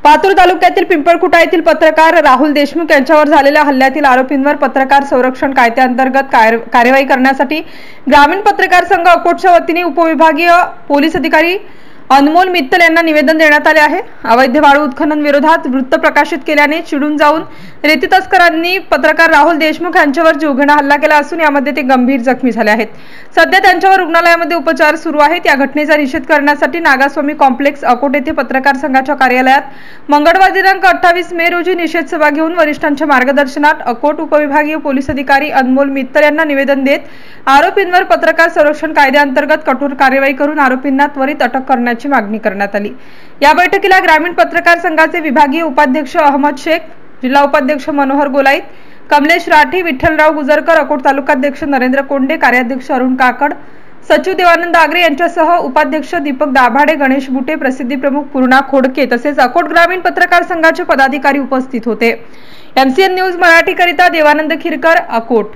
पातूर तालुक्यातील पिंपळखुटा येथील पत्रकार राहुल देशमुख यांच्यावर झालेल्या हल्ल्यातील आरोपींवर पत्रकार संरक्षण कायद्याअंतर्गत कार्यवाही करण्यासाठी ग्रामीण पत्रकार संघ अकोटच्या वतीने उपविभागीय पोलीस अधिकारी अनमोल मित्तल यांना निवेदन देण्यात आले आहे। अवैध वाळू उत्खनन विरोधात वृत्त प्रकाशित केल्याने चिडून जाऊन रेती तस्करांनी पत्रकार राहुल देशमुख यांच्यावर जीवघेणा हल्ला केला असून यामध्ये ते गंभीर जखमी झाले आहेत। सध्या त्यांच्यावर रुग्णालयामध्ये उपचार सुरू आहेत। या घटनेचा निषेध करण्यासाठी नागास्वामी कॉम्प्लेक्स अकोट येथे पत्रकार संघाच्या कार्यालयात मंगळवार दिनांक 28 मे रोजी निषेध सभा घेऊन वरिष्ठांच्या मार्गदर्शनात अकोट उपविभागीय पोलीस अधिकारी अनमोल मित्तल यांना निवेदन देत आरोपींवर पत्रकार संरक्षण कायद्याअंतर्गत कठोर कार्यवाही करून आरोपींना त्वरित अटक करण्याची मागणी करण्यात आली। या बैठकीला ग्रामीण पत्रकार संघाचे विभागीय उपाध्यक्ष अहमद शेख, जिल्हा उपाध्यक्ष मनोहर गोलाईत, कमलेश राठी, विठ्ठलराव गुजरकर, अकोट तालुकाध्यक्ष नरेंद्र कोंडे, कार्याध्यक्ष अरुण काकड, सचिव देवानंद आगरे यांच्यासह उपाध्यक्ष दीपक दाभाडे, गणेश बुटे, प्रसिद्धी प्रमुख पूर्णा खोडके तसेच अकोट ग्रामीण पत्रकार संघाचे पदाधिकारी उपस्थित होते। MCN न्यूज मराठी करिता देवानंद खिरकर, अकोट।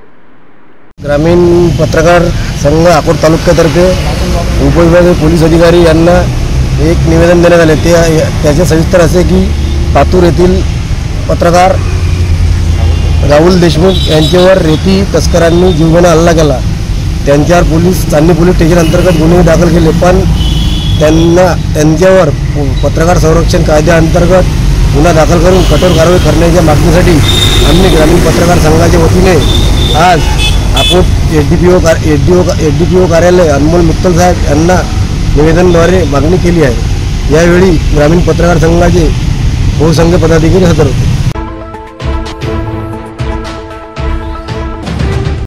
ग्रामीण पत्रकार संघ अकोट तालुक्यातर्फे उपविभागीय पोलीस अधिकारी यांना एक निवेदन देण्यात आले। त्याचे सविस्तर असे की पातूर येथील पत्रकार राहुल देशमुख यांच्यावर रेती तस्करांनी जीवघेणा हल्ला केला। त्यांच्यावर चांदणी पोलीस स्टेशन अंतर्गत गुन्हे दाखल केले, पण त्यांच्यावर पत्रकार संरक्षण कायद्याअंतर्गत गुन्हा दाखल करून कठोर कारवाई करण्याच्या मागणीसाठी आम्ही ग्रामीण पत्रकार संघाच्या वतीने आज अकोट एसडीपीओ कार्यालय अनमोल मित्तल साहेब यांना निवेदनाद्वारे मागणी केली आहे। यावेळी ग्रामीण पत्रकार संघाचे बहुसंख्य पदाधिकारी हजर होते।